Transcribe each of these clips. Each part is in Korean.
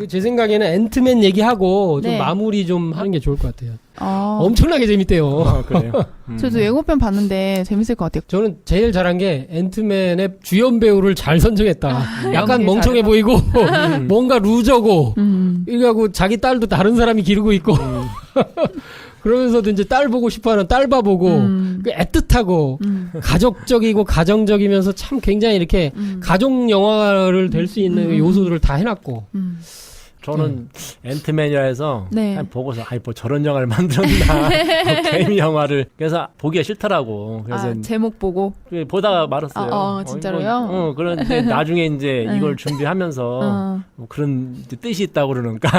제 생각에는 앤트맨 얘기하고 좀 네. 마무리 좀 하는 게 좋을 것 같아요. 엄청나게 재밌대요. 아, 그래요? 저도 예고편 봤는데 재밌을 것 같아요. 저는 제일 잘한 게 앤트맨의 주연 배우를 잘 선정했다. 약간 연기 멍청해 잘해서. 보이고 뭔가 루저고 이러고 자기 딸도 다른 사람이 기르고 있고 그러면서도 이제 딸 보고 싶어하는 딸바보고 그 애틋하고 가족적이고 가정적이면서 참 굉장히 이렇게 가족 영화를 될 수 있는 요소들을 다 해놨고 저는 앤트맨이라 해서 네. 그냥 보고서 뭐 저런 영화를 만들었나 뭐 게임 영화를 그래서 보기가 싫더라고. 그래서 제목 보고. 보다가 말았어요. 진짜로요? 그런데 나중에 이제 이걸 준비하면서 뭐 그런 뜻이 있다고 그러는가.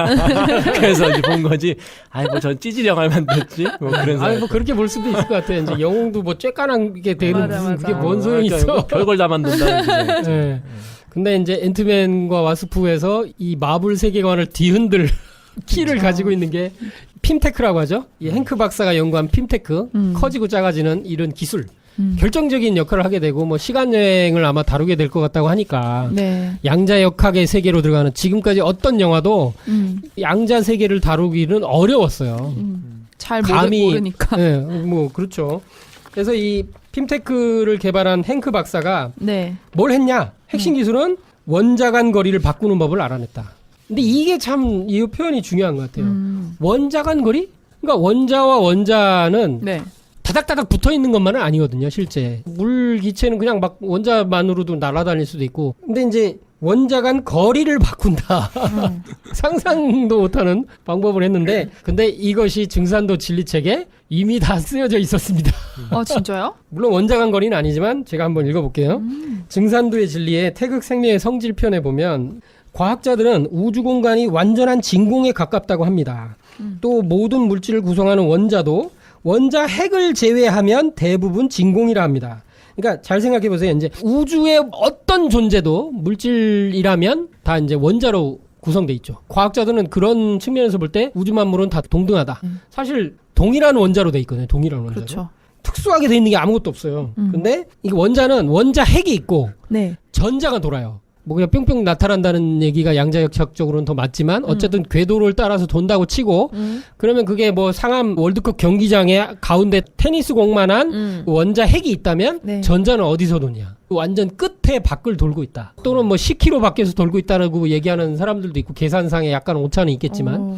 그래서 이제 본 거지. 뭐 전 찌질 영화를 만들었지. 뭐 그런 생각. 뭐 그렇게 볼 수도 있을 것 같아. 이제 영웅도 뭐 쬐까나게 되는 무슨 그게 뭔 소용이 있어. 별걸 다 만든다. 네. 근데 이제 앤트맨과 와스프에서 이 마블 세계관을 뒤흔들 키를 가지고 있는 게 핌테크라고 하죠. 이 행크 박사가 연구한 핌테크, 커지고 작아지는 이런 기술. 결정적인 역할을 하게 되고 뭐 시간 여행을 아마 다루게 될 것 같다고 하니까 네. 양자 역학의 세계로 들어가는 지금까지 어떤 영화도 양자 세계를 다루기는 어려웠어요. 잘 감히 모르니까. 네, 뭐 그렇죠. 그래서 이 핌테크를 개발한 행크 박사가 네. 뭘 했냐? 핵심 기술은 원자 간 거리를 바꾸는 법을 알아냈다. 근데 이게 참 이 표현이 중요한 것 같아요. 원자 간 거리? 그러니까 원자와 원자는 네. 다닥다닥 붙어 있는 것만은 아니거든요, 실제. 물 기체는 그냥 막 원자만으로도 날아다닐 수도 있고. 근데 이제 원자 간 거리를 바꾼다. 상상도 못하는 방법을 했는데, 근데 이것이 증산도 진리책에 이미 다 쓰여져 있었습니다. 진짜요? 물론 원자 간 거리는 아니지만 제가 한번 읽어볼게요. 증산도의 진리의 태극 생명의 성질편에 보면 과학자들은 우주 공간이 완전한 진공에 가깝다고 합니다. 또 모든 물질을 구성하는 원자도 원자 핵을 제외하면 대부분 진공이라 합니다. 그러니까 잘 생각해 보세요. 이제 우주의 어떤 존재도 물질이라면 다 이제 원자로 구성돼 있죠. 과학자들은 그런 측면에서 볼 때 우주 만물은 다 동등하다. 사실 동일한 원자로 돼 있거든요. 동일한 원자로. 그렇죠. 특수하게 돼 있는 게 아무것도 없어요. 근데 이 원자는 원자 핵이 있고 네. 전자가 돌아요. 뭐 그냥 뿅뿅 나타난다는 얘기가 양자역학적으로는 더 맞지만 어쨌든 궤도를 따라서 돈다고 치고 그러면 그게 뭐 상암 월드컵 경기장에 가운데 테니스 공만한 원자 핵이 있다면 네. 전자는 어디서 도냐? 완전 끝에 밖을 돌고 있다. 또는 뭐 10km 밖에서 돌고 있다라고 얘기하는 사람들도 있고 계산상에 약간 오차는 있겠지만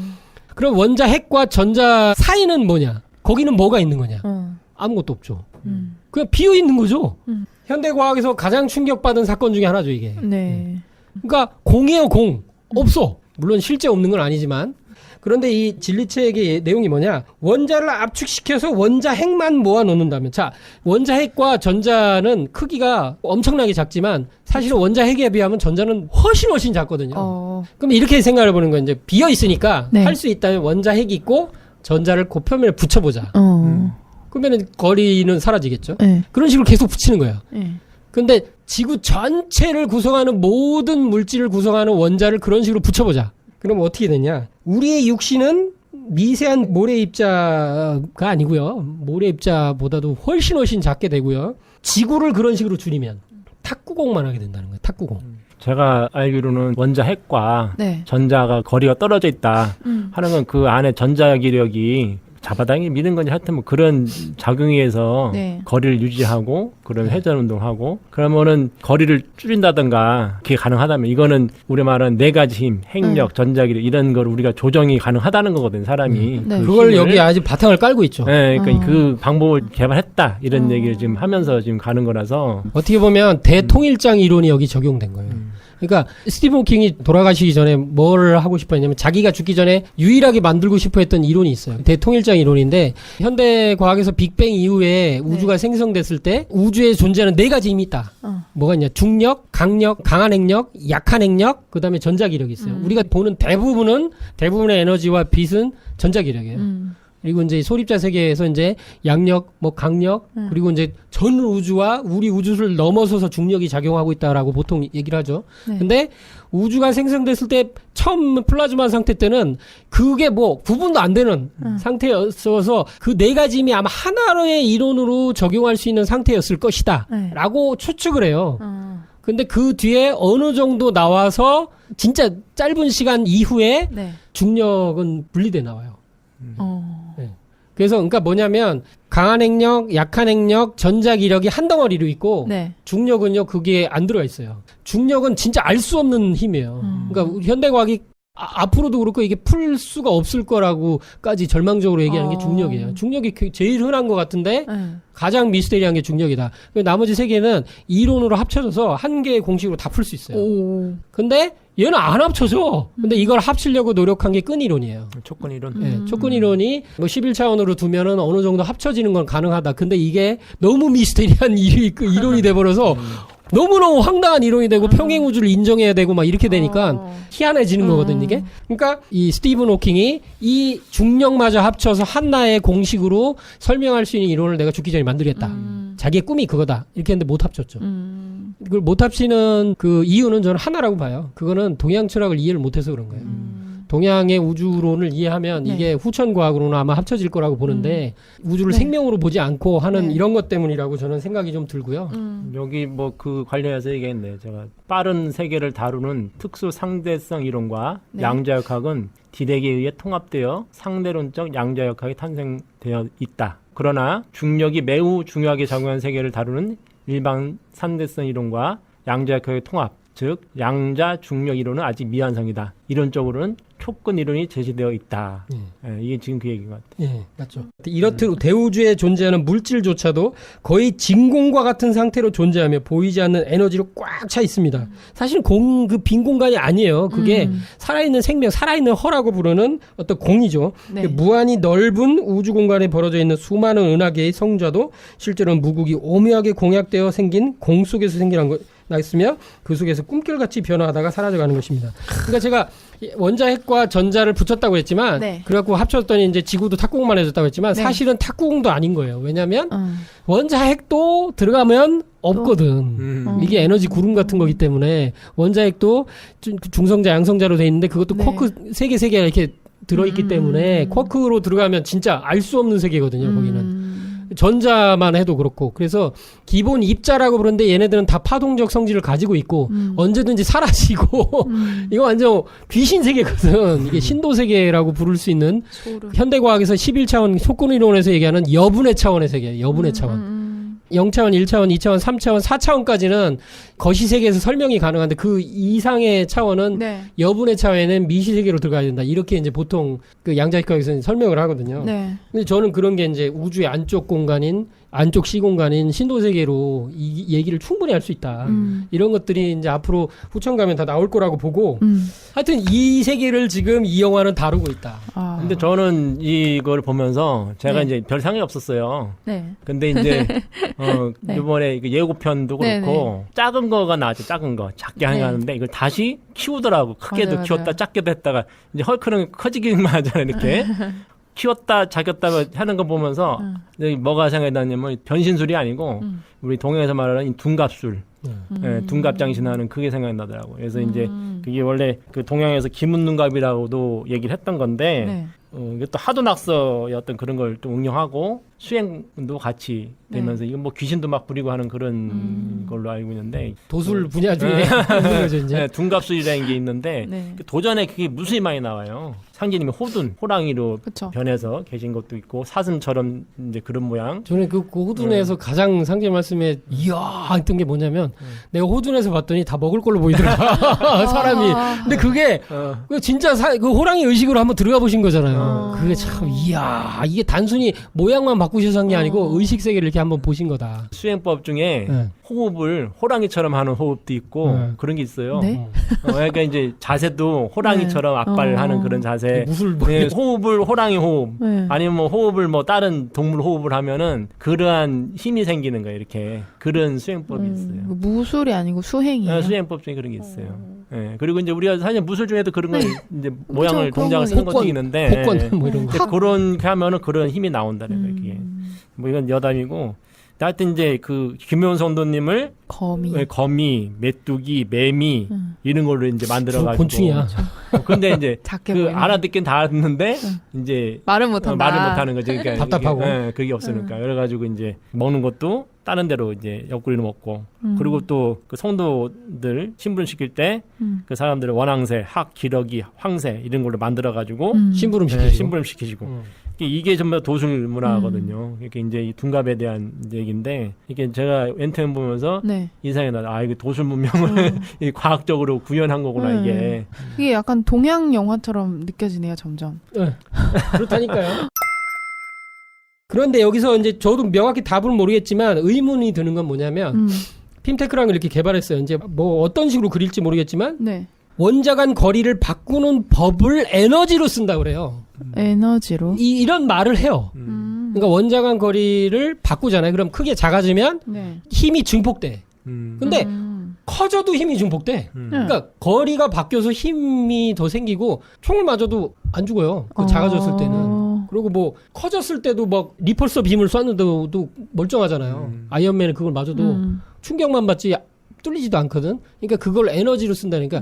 그럼 원자 핵과 전자 사이는 뭐냐? 거기는 뭐가 있는 거냐? 아무것도 없죠. 그냥 비어 있는 거죠. 현대 과학에서 가장 충격받은 사건 중에 하나죠, 이게. 네. 그러니까 공이에요, 공. 없어. 물론 실제 없는 건 아니지만. 그런데 이 진리책의 내용이 뭐냐? 원자를 압축시켜서 원자 핵만 모아 놓는다면. 자, 원자 핵과 전자는 크기가 엄청나게 작지만 사실은 원자 핵에 비하면 전자는 훨씬 작거든요. 그럼 이렇게 생각을 해보는 거예요. 이제 비어 있으니까 네. 할 수 있다면 원자 핵이 있고 전자를 그 표면에 붙여보자. 그러면은 거리는 사라지겠죠. 네. 그런 식으로 계속 붙이는 거예요. 네. 근데 지구 전체를 구성하는 모든 물질을 구성하는 원자를 그런 식으로 붙여보자. 그럼 어떻게 되냐? 우리의 육신은 미세한 모래 입자가 아니고요. 모래 입자보다도 훨씬 작게 되고요. 지구를 그런 식으로 줄이면 탁구공만 하게 된다는 거예요. 탁구공. 제가 알기로는 원자 핵과 네. 전자가 거리가 떨어져 있다 하는 건 그 안에 전자 기력이 잡아당기 미는 건지 하여튼 뭐 그런 작용에 의해서 네. 거리를 유지하고 그런 회전 운동하고 그러면은 거리를 줄인다든가 그게 가능하다면 이거는 우리 말하는 네 가지 힘, 핵력, 전자기력 이런 걸 우리가 조정이 가능하다는 거거든 사람이. 네. 그걸 여기 아직 바탕을 깔고 있죠. 네, 그러니까 그 방법을 개발했다 이런 얘기를 지금 하면서 지금 가는 거라서 어떻게 보면 대통일장 이론이 여기 적용된 거예요. 그러니까 스티븐 호킹이 돌아가시기 전에 뭘 하고 싶어 했냐면 자기가 죽기 전에 유일하게 만들고 싶어 했던 이론이 있어요. 대통일장 이론인데 현대 과학에서 빅뱅 이후에 우주가 생성됐을 때 우주에 존재하는 네 가지 힘이 있다. 뭐가 있냐? 중력, 강력, 강한 핵력, 약한 핵력, 그다음에 전자기력이 있어요. 우리가 보는 대부분의 에너지와 빛은 전자기력이에요. 그리고 이제 소립자 세계에서 이제 양력, 뭐 강력, 그리고 이제 전 우주와 우리 우주를 넘어서서 중력이 작용하고 있다라고 보통 얘기를 하죠. 네. 근데 우주가 생성됐을 때 처음 플라즈마 상태 때는 그게 뭐 구분도 안 되는 상태였어서 그 네 가지 힘이 아마 하나의 이론으로 적용할 수 있는 상태였을 것이다. 네. 라고 추측을 해요. 근데 그 뒤에 어느 정도 나와서 진짜 짧은 시간 이후에 네. 중력은 분리돼 나와요. 어. 그래서 그러니까 뭐냐면 강한 핵력, 약한 핵력, 전자기력이 한 덩어리로 있고 네. 중력은요 그게 안 들어가 있어요. 중력은 진짜 알 수 없는 힘이에요. 그러니까 현대과학이 앞으로도 그렇고 이게 풀 수가 없을 거라고까지 절망적으로 얘기하는 게 중력이에요. 중력이 제일 흔한 것 같은데 네. 가장 미스테리한 게 중력이다. 나머지 세 개는 이론으로 합쳐져서 한 개의 공식으로 다 풀 수 있어요. 오. 근데 얘는 안 합쳐져. 근데 이걸 합치려고 노력한 게 끈이론이에요. 조건 이론. 네, 촉근이론이 뭐 11차원으로 두면은 어느 정도 합쳐지는 건 가능하다. 근데 이게 너무 미스테리한 이론이 돼버려서 너무너무 황당한 이론이 되고 평행우주를 인정해야 되고 막 이렇게 되니까 희한해지는 거거든요, 이게. 그러니까 이 스티븐 호킹이 이 중력마저 합쳐서 하나의 공식으로 설명할 수 있는 이론을 내가 죽기 전에 만들겠다. 자기의 꿈이 그거다. 이렇게 했는데 못 합쳤죠. 그걸 못 합치는 그 이유는 저는 하나라고 봐요. 그거는 동양 철학을 이해를 못해서 그런 거예요. 동양의 우주론을 이해하면 네. 이게 후천과학으로는 아마 합쳐질 거라고 보는데 우주를 네. 생명으로 보지 않고 하는 네. 이런 것 때문이라고 저는 생각이 좀 들고요. 여기 뭐 그 관련해서 얘기했네. 제가 빠른 세계를 다루는 특수 상대성 이론과 네. 양자역학은 디렉에 의해 통합되어 상대론적 양자역학이 탄생되어 있다. 그러나 중력이 매우 중요하게 작용하는 세계를 다루는 일반 상대성 이론과 양자역학의 통합, 즉 양자 중력 이론은 아직 미완성이다. 이론적으로는 촉근 이론이 제시되어 있다. 이게 지금 그 얘기인 것 같아요. 예, 맞죠. 이렇듯 대우주에 존재하는 물질조차도 거의 진공과 같은 상태로 존재하며 보이지 않는 에너지로 꽉 차 있습니다. 사실은 그 빈 공간이 아니에요. 그게 살아있는 생명, 살아있는 허라고 부르는 어떤 공이죠. 네. 무한히 넓은 우주 공간에 벌어져 있는 수많은 은하계의 성자도 실제로는 무국이 오묘하게 공약되어 생긴 공 속에서 생겨난 것. 나있으며 그 속에서 꿈결같이 변화하다가 사라져가는 것입니다. 그러니까 제가 원자핵과 전자를 붙였다고 했지만 네. 그래갖고 합쳤더니 이제 지구도 탁구공만 해졌다고 했지만 네. 사실은 탁구공도 아닌 거예요. 왜냐하면 원자핵도 들어가면 없거든. 이게 에너지 구름 같은 거기 때문에 원자핵도 중성자, 양성자로 돼 있는데 그것도 네. 쿼크 3개가 이렇게 들어있기 때문에 쿼크로 들어가면 진짜 알 수 없는 세계거든요. 거기는. 전자만 해도 그렇고 그래서 기본 입자라고 부르는데 얘네들은 다 파동적 성질을 가지고 있고 언제든지 사라지고 이거 완전 귀신 세계거든. 이게 신도 세계라고 부를 수 있는 소름. 현대과학에서 11차원 속근이론에서 얘기하는 여분의 차원의 세계, 여분의 차원. 0차원, 1차원, 2차원, 3차원, 4차원까지는 거시세계에서 설명이 가능한데 그 이상의 차원은 네. 여분의 차원에는 미시세계로 들어가야 된다. 이렇게 이제 보통 그 양자역학에서는 설명을 하거든요. 네. 근데 저는 그런 게 이제 우주의 안쪽 공간인 안쪽 시공간인 신도세계로 이 얘기를 충분히 할 수 있다. 이런 것들이 이제 앞으로 후천 가면 다 나올 거라고 보고 하여튼 이 세계를 지금 이 영화는 다루고 있다. 아. 근데 저는 이걸 보면서 제가 네. 이제 별 상관이 없었어요. 네. 근데 이제 네. 이번에 그 예고편도 네, 그렇고 작은 거가 나왔죠. 작은 거 작게 네. 하는데 이걸 다시 키우더라고. 크게도 맞아요, 키웠다 맞아요. 작게도 했다가 이제 헐크는 커지기만 하잖아요. 이렇게 키웠다 작였다 하는 거 보면서 뭐가 생각이 나냐면 변신술이 아니고 우리 동양에서 말하는 이 둔갑술. 예, 둔갑장신하는 그게 생각이 나더라고요. 그래서 이제 그게 원래 그 동양에서 기문둔갑이라고도 얘기를 했던 건데 네. 이게 또 하도 낙서의 어떤 그런 걸 또 응용하고 수행도 같이 되면서 이건 뭐 귀신도 막 부리고 하는 그런 걸로 알고 있는데 도술 분야 중에 있는 거죠, 이제. 네, 둔갑술이라는 게 있는데 네. 그 도전에 그게 무수히 많이 나와요. 상제님이 호랑이로 그쵸. 변해서 계신 것도 있고 사슴처럼 이제 그런 모양. 저는 그 호둔에서 가장 상제 말씀에 이야 했던 게 뭐냐면 내가 호둔에서 봤더니 다 먹을 걸로 보이더라 사람이. 근데 그게 그 진짜 그 호랑이 의식으로 한번 들어가 보신 거잖아요. 그게 참 이야 이게 단순히 모양만 바꾸셔서 한 게 아니고 의식 세계를 이렇게 한번 보신 거다. 수행법 중에 네. 호흡을 호랑이처럼 하는 호흡도 있고 그런 게 있어요. 네? 그러니까 이제 자세도 호랑이처럼 앞발을 하는 그런 자세. 무술 네, 호흡을 호랑이 호흡 네. 아니면 뭐 호흡을 뭐 다른 동물 호흡을 하면은 그러한 힘이 생기는 거예요. 이렇게 그런 수행법이 있어요. 무술이 아니고 수행이에요. 수행법 중에 그런 게 있어요. 예, 그리고 이제 우리가 사실 무술 중에도 그런 걸 이제 모양을 그런 동작을 거 쓰는 것도 있는데 복권 뭐 이런 거. 근데 그런 게 하면은 그런 힘이 나온다는 거예요. 그게 뭐 이건 여담이고 하여튼 이제 그 김효은 성도님을 거미, 메뚜기, 매미 이런 걸로 이제 만들어가지고 곤충이야. 근데 이제 작게 그 보이는. 알아듣긴 다 듣는데 이제 말은 못한다. 말을 못하는 거죠. 그러니까 답답하고. 그게 없으니까 그래가지고 이제 먹는 것도 다른 데로 이제 옆구리로 먹고 그리고 또 그 성도들 신부름 시킬 때 그 사람들을 원황새, 학, 기러기, 황새 이런 걸로 만들어 가지고 심부름 네, 시키고. 신부름 시키시고 이게 전부 다 도술 문화거든요. 이게 이제 이 둔갑에 대한 얘기인데 이게 제가 엔터맨 보면서 네. 인상이 나. 아 이거 도술 문명을 이 과학적으로 구현한 거구나 이게. 이게 약간 동양 영화처럼 느껴지네요, 점점. 네. 그렇다니까요. 그런데 여기서 이제 저도 명확히 답은 모르겠지만 의문이 드는 건 뭐냐면 핌테크라는 걸 이렇게 개발했어요. 이제 뭐 어떤 식으로 그릴지 모르겠지만 네. 원자 간 거리를 바꾸는 법을 에너지로 쓴다 그래요. 에너지로. 이런 말을 해요. 그러니까 원자 간 거리를 바꾸잖아요. 그럼 크게 작아지면 네. 힘이 증폭돼. 근데 커져도 힘이 증폭돼. 그러니까 거리가 바뀌어서 힘이 더 생기고 총을 맞아도 안 죽어요. 그 작아졌을 때는. 그리고 뭐 커졌을 때도 막 리펄서 빔을 쐈는데도 멀쩡하잖아요. 아이언맨은 그걸 맞아도 충격만 받지 뚫리지도 않거든. 그러니까 그걸 에너지로 쓴다니까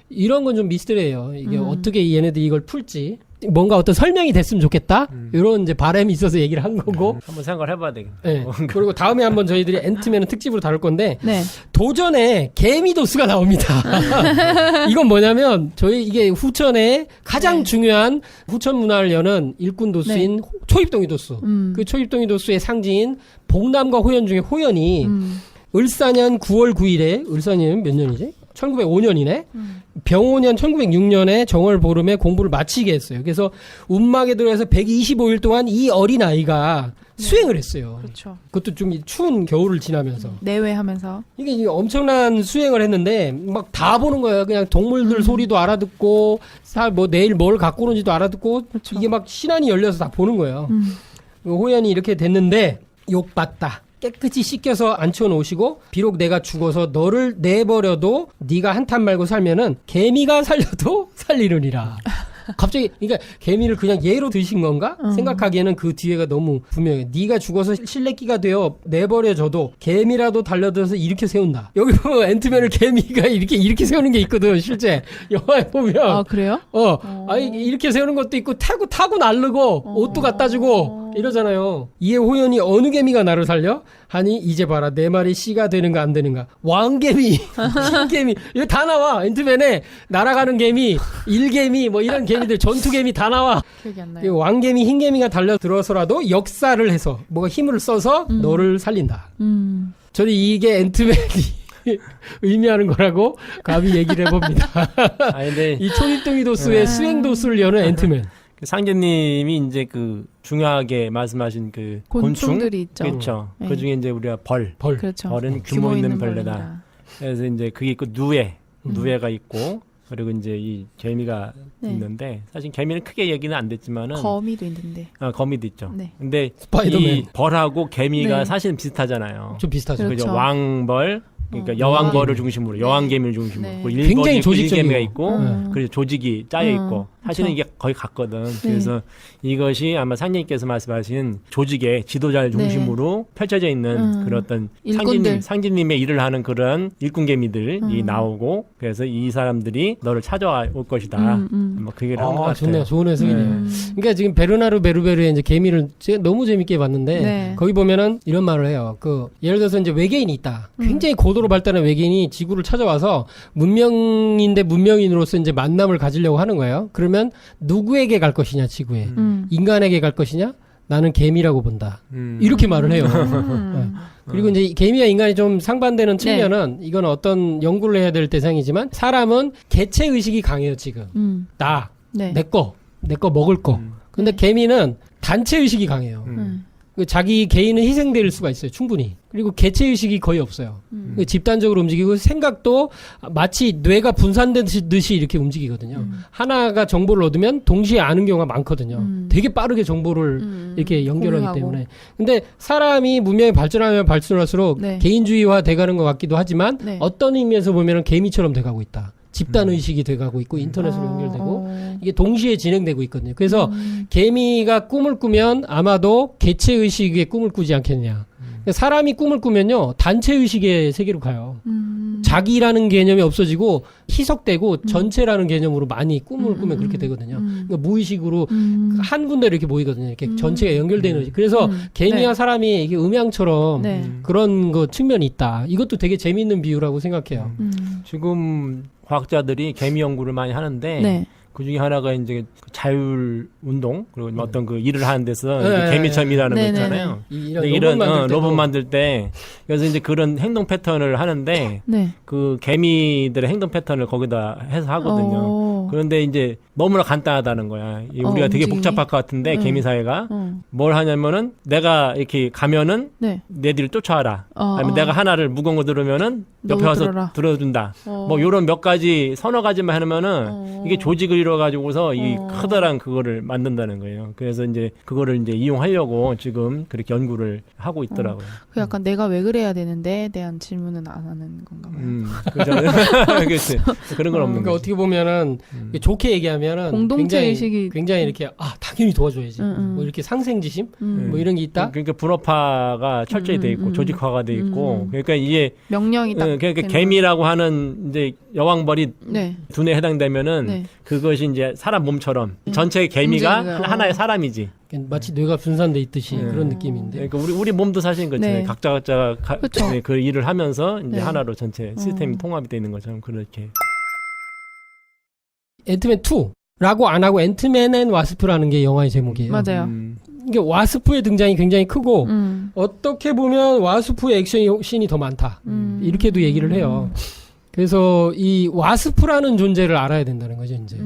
이런 건 좀 미스터리예요. 이게 어떻게 얘네들이 이걸 풀지. 뭔가 어떤 설명이 됐으면 좋겠다. 이런 이제 바람이 있어서 얘기를 한 거고. 한번 생각을 해봐야 되겠네. 네. 그리고 다음에 한번 저희들이 앤트맨은 특집으로 다룰 건데 네. 도전에 개미도수가 나옵니다. 이건 뭐냐면 저희 이게 후천의 가장 네. 중요한 후천 문화를 여는 일꾼 도수인 초입동이 도수. 그 초입동이 도수의 상징인 복남과 호연 중에 호연이 을사년 9월 9일에 을사년 몇 년이지? 1905년이네. 병오년 1906년에 정월 보름에 공부를 마치게 했어요. 그래서 운막에 들어가서 125일 동안 이 어린 아이가 수행을 했어요. 그렇죠. 그것도 좀 추운 겨울을 지나면서. 내외하면서. 이게 엄청난 수행을 했는데 막 다 보는 거예요. 그냥 동물들 소리도 알아듣고 뭐 내일 뭘 갖고 오는지도 알아듣고 그렇죠. 이게 막 신안이 열려서 다 보는 거예요. 호연이 이렇게 됐는데 욕받다. 깨끗이 씻겨서 앉혀놓으시고 비록 내가 죽어서 너를 내버려도 네가 한탄 말고 살면은 개미가 살려도 살리느니라. 갑자기 그러니까 개미를 그냥 예로 드신 건가 생각하기에는 그 뒤에가 너무 분명해. 네가 죽어서 실내끼가 되어 내버려져도 개미라도 달려들어서 일으켜 세운다. 여기 보면 앤트맨을 개미가 이렇게 세우는 게 있거든. 실제 영화에 보면. 아, 그래요? 아니 이렇게 세우는 것도 있고 타고 나르고 옷도 갖다 주고 이러잖아요. 이에 호연이 어느 개미가 나를 살려? 하니 이제 봐라 내 말이 씨가 되는가 안 되는가. 왕개미, 흰개미 이거 다 나와. 앤트맨에 날아가는 개미, 일개미 뭐 이런 개미들 전투개미 다 나와. 기억이 안 나요. 왕개미, 흰개미가 달려들어서라도 역사를 해서 뭐가 힘을 써서 너를 살린다. 저는 이게 앤트맨이 의미하는 거라고 감히 얘기를 해봅니다. 아니 근데 이 초입동이 도수의 수행 도수를 여는 앤트맨. 그 상제님이 이제 그 중요하게 말씀하신 그 곤충들이 있죠. 그렇죠. 네. 그 중에 이제 우리가 벌. 그렇죠. 벌은 규모 있는 벌레다. 그래서 이제 그게 있고 누에가 있고 그리고 이제 이 개미가 네. 있는데 사실 개미는 크게 얘기는 안 됐지만은 거미도 있는데. 거미도 있죠. 네. 근데 스파이더맨. 이 벌하고 개미가 네. 사실은 비슷하잖아요. 좀 비슷하죠. 그렇죠. 그죠? 왕벌 그러니까 여왕벌을 중심으로 여왕개미를 중심으로 네. 그 굉장히 조직적이고. 일개미가 있고 그리고 조직이 짜여 있고 사실은 그렇죠. 이게 거의 같거든. 그래서 이것이 아마 상님께서 말씀하신 조직의 지도자를 중심으로 펼쳐져 있는 그런 어떤 일꾼들. 상진님의 일을 하는 그런 일꾼개미들이 나오고 그래서 이 사람들이 너를 찾아올 것이다. 뭐 그 얘기를 한것 같아요. 좋네요. 좋은 해석이네요. 그러니까 지금 베르나르 베르베르의 이제 개미를 제가 너무 재밌게 봤는데 네. 거기 보면은 이런 말을 해요. 그 예를 들어서 이제 외계인이 있다. 굉장히 고도로 발달한 외계인이 지구를 찾아와서 문명인데 문명인으로서 이제 만남을 가지려고 하는 거예요. 그러면 누구에게 갈 것이냐 지구에 인간에게 갈 것이냐 나는 개미라고 본다. 이렇게 말을 해요. 네. 그리고 이제 개미와 인간이 좀 상반되는 측면은 이건 어떤 연구를 해야 될 대상이지만 사람은 개체 의식이 강해요 지금. 나, 네. 내 거 먹을 거. 근데 개미는 단체 의식이 강해요. 자기 개인은 희생될 수가 있어요. 충분히. 그리고 개체 의식이 거의 없어요. 집단적으로 움직이고 생각도 마치 뇌가 분산되듯이 이렇게 움직이거든요. 하나가 정보를 얻으면 동시에 아는 경우가 많거든요. 되게 빠르게 정보를 이렇게 연결하기 공유하고. 때문에. 근데 사람이 문명이 발전하면 발전할수록 네. 개인주의화 돼가는 것 같기도 하지만 네. 어떤 의미에서 보면은 개미처럼 돼가고 있다. 집단 의식이 돼가고 있고 인터넷으로 연결되고 이게 동시에 진행되고 있거든요. 그래서 개미가 꿈을 꾸면 아마도 개체 의식의 꿈을 꾸지 않겠냐. 사람이 꿈을 꾸면요 단체 의식의 세계로 가요. 자기라는 개념이 없어지고 희석되고 전체라는 개념으로 많이 꿈을 꾸면 그렇게 되거든요. 그러니까 무의식으로 한 군데 이렇게 모이거든요. 이렇게 전체가 연결되는 거지. 그래서 개미와 네. 사람이 이게 음양처럼 네. 그런 거 측면이 있다. 이것도 되게 재미있는 비유라고 생각해요. 지금 과학자들이 개미 연구를 많이 하는데 네. 그 중에 하나가 이제 그 자율 운동 그리고 어떤 그 일을 하는 데서 네, 이제 개미처럼이라는 거 네, 있잖아요. 이런 근데 이런 로봇 만들 때도 로봇 만들 때 그래서 이제 그런 행동 패턴을 하는데 네. 그 개미들의 행동 패턴을 거기다 해서 하거든요. 어. 그런데 이제 너무나 간단하다는 거야. 우리가 되게 움직임이? 복잡할 것 같은데 개미 사회가 어. 뭘 하냐면은 내가 이렇게 가면은 네. 내 뒤를 쫓아와라. 어, 아니면 내가 하나를 무거운 거 들으면은 옆에 너도 와서 들어라. 들어준다. 어. 뭐 요런 몇 가지 서너 가지만 하면은 이게 조직을 이뤄 가지고서 이 커다란 그거를 만든다는 거예요. 그래서 이제 그거를 이제 이용하려고 지금 그렇게 연구를 하고 있더라고요. 그 약간 내가 왜 그래야 되는데 대한 질문은 안 하는 건가 봐요. 그죠. 그렇지. 그런 건 없는 그러니까 거죠. 어떻게 보면은 좋게 얘기하면은 공동체 굉장히, 의식이 굉장히 이렇게 당연히 도와줘야지. 뭐 이렇게 상생지심 뭐 이런 게 있다. 그러니까 분업화가 철저히 돼 있고 조직화가 돼 있고 그러니까 이게 명령이 딱 그러니까 되는 개미라고 하는 이제 여왕벌이 네. 두뇌에 해당되면은 네. 그것이 이제 사람 몸처럼 전체 개미가 움직이고요. 하나의 사람이지. 마치 뇌가 분산돼 있듯이 그런 느낌인데. 그러니까 우리 몸도 사실 그렇잖아요. 네. 각자 그쵸. 네, 그 일을 하면서 이제 네. 하나로 전체 시스템이 통합이 되어 있는 것처럼 그렇게. 앤트맨 2라고 안 하고 앤트맨 앤 와스프라는 게 영화의 제목이에요. 맞아요. 이게 와스프의 등장이 굉장히 크고 음. 어떻게 보면 와스프의 액션씬이 더 많다. 이렇게도 얘기를 해요. 그래서 이 와스프라는 존재를 알아야 된다는 거죠, 이제.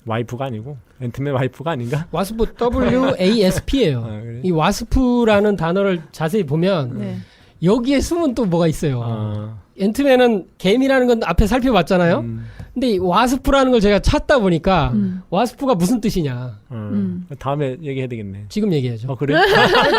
와이프가 아니고 앤트맨 와이프가 아닌가? 와스프 WASP예요. 아, 그래? 이 와스프라는 단어를 자세히 보면 네. 여기에 숨은 또 뭐가 있어요. 아, 앤트맨은 개미라는 건 앞에 살펴봤잖아요. 근데 이 와스프라는 걸 제가 찾다 보니까 와스프가 무슨 뜻이냐. 다음에 얘기해야 되겠네. 지금 얘기하죠. 그래?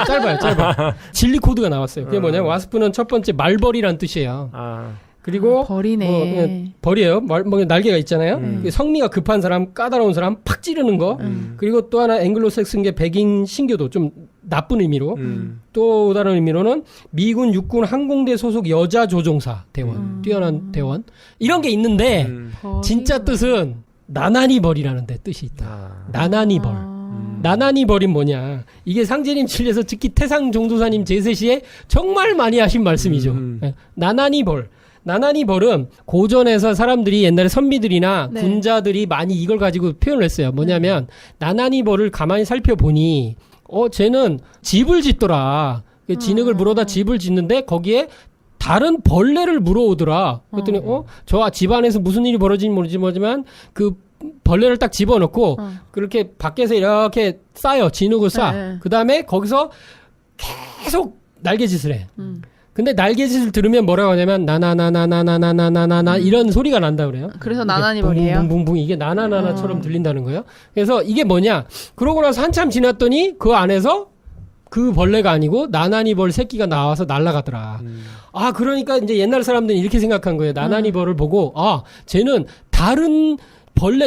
짧아요. 진리 코드가 나왔어요. 그게 뭐냐면 와스프는 첫 번째 말벌이란 뜻이에요. 아, 그리고 벌이네. 벌이에요. 뭐 날개가 있잖아요. 성미가 급한 사람, 까다로운 사람 팍 찌르는 거. 그리고 또 하나 앵글로색슨계 백인 신교도 좀 나쁜 의미로. 또 다른 의미로는 미군 육군 항공대 소속 여자 조종사 대원, 뛰어난 대원 이런 게 있는데 진짜 뜻은 나나니 벌이라는 데 뜻이 있다. 아, 나나니 벌. 나나니 벌이 뭐냐? 이게 상제님 칠에서 특히 태상 종도사님 제세시에 정말 많이 하신 말씀이죠. 네. 나나니 벌. 나나니 벌은 고전에서 사람들이 옛날에 선비들이나 네. 군자들이 많이 이걸 가지고 표현을 했어요. 뭐냐면 나나니 벌을 가만히 살펴보니 쟤는 집을 짓더라. 진흙을 물어다 집을 짓는데 거기에 다른 벌레를 물어오더라. 그랬더니 저 집안에서 무슨 일이 벌어진지 모르지만 그 벌레를 딱 집어넣고 그렇게 밖에서 이렇게 쌓여 진흙을 쌓아. 네. 그 다음에 거기서 계속 날개짓을 해. 근데 날개짓을 들으면 뭐라고 하냐면 나나나나나나나나나나 이런 소리가 난다 그래요. 그래서 나나니 벌이에요. 붕붕붕붕 이게 나나나나처럼 들린다는 거예요. 그래서 이게 뭐냐? 그러고 나서 한참 지났더니 그 안에서 그 벌레가 아니고 나나니 벌 새끼가 나와서 날아가더라. 아, 그러니까 이제 옛날 사람들은 이렇게 생각한 거예요. 나나니 벌을 보고 쟤는 다른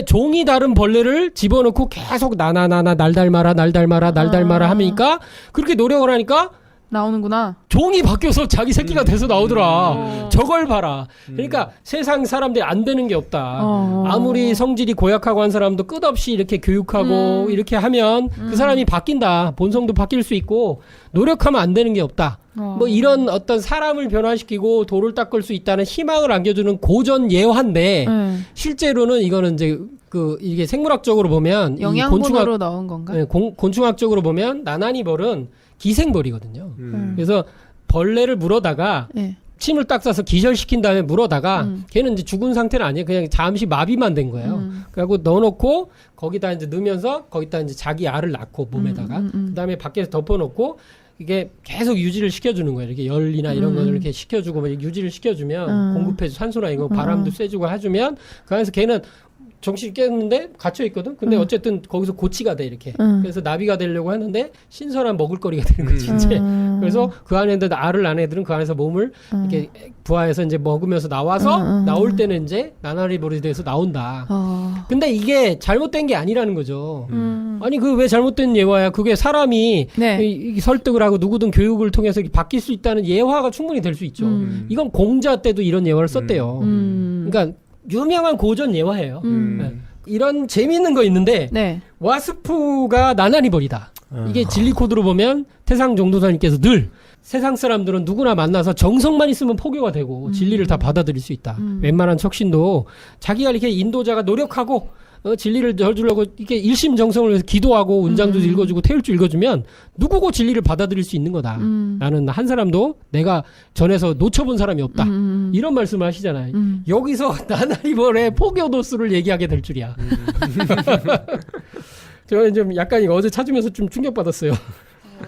종이 다른 벌레를 집어넣고 계속 나나나나 날 닮아라 하니까 그렇게 노력을 하니까 나오는구나. 종이 바뀌어서 자기 새끼가 돼서 나오더라. 저걸 봐라. 그러니까 세상 사람들이 안 되는 게 없다. 아무리 성질이 고약하고 한 사람도 끝없이 이렇게 교육하고 이렇게 하면 그 사람이 바뀐다. 본성도 바뀔 수 있고 노력하면 안 되는 게 없다. 뭐 이런 어떤 사람을 변화시키고 돌을 닦을 수 있다는 희망을 안겨주는 고전 예화인데 실제로는 이거는 이제 이게 생물학적으로 보면 영양분으로 넣은 건가? 곤충학적으로 보면 나나니 벌은 기생벌이거든요. 그래서 벌레를 물어다가 네. 침을 딱 싸서 기절시킨 다음에 물어다가 걔는 이제 죽은 상태는 아니에요. 그냥 잠시 마비만 된 거예요. 그래갖고 넣어놓고 거기다 이제 넣으면서 거기다 이제 자기 알을 낳고 몸에다가 그다음에 밖에서 덮어놓고 이게 계속 유지를 시켜주는 거예요. 이렇게 열이나 이런 거를 이렇게 시켜주고 유지를 시켜주면 공급해주 산소나 이거 바람도 쐬주고 해주면 그 안에서 걔는 정신이 깼는데 갇혀 있거든. 근데 어쨌든 거기서 고치가 돼 이렇게. 그래서 나비가 되려고 하는데 신선한 먹을거리가 되는 거지 이제. 그래서 그 안에 있는 알을 낳은 애들은 그 안에서 몸을 이렇게 부화해서 이제 먹으면서 나와서 나올 때는 이제 나날이 버릇이 돼서 나온다. 근데 이게 잘못된 게 아니라는 거죠. 아니 그 왜 잘못된 예화야? 그게 사람이 네. 이 설득을 하고 누구든 교육을 통해서 바뀔 수 있다는 예화가 충분히 될 수 있죠. 이건 공자 때도 이런 예화를 썼대요. 그러니까 유명한 고전 예화예요. 네. 이런 재미있는 거 있는데 네. 와스프가 나날이 버리다. 이게 진리 코드로 보면 태상 종도사님께서 늘 세상 사람들은 누구나 만나서 정성만 있으면 포교가 되고 진리를 다 받아들일 수 있다. 웬만한 척신도 자기가 이렇게 인도자가 노력하고 진리를 전해주려고 이렇게 일심정성을 위해서 기도하고 운장도 읽어주고 태울주 읽어주면 누구고 진리를 받아들일 수 있는 거다. 나는 한 사람도 내가 전에서 놓쳐본 사람이 없다. 이런 말씀을 하시잖아요. 여기서 나날이벌의 포교 도수를 얘기하게 될 줄이야. 저는 좀 약간 이거 어제 찾으면서 좀 충격받았어요.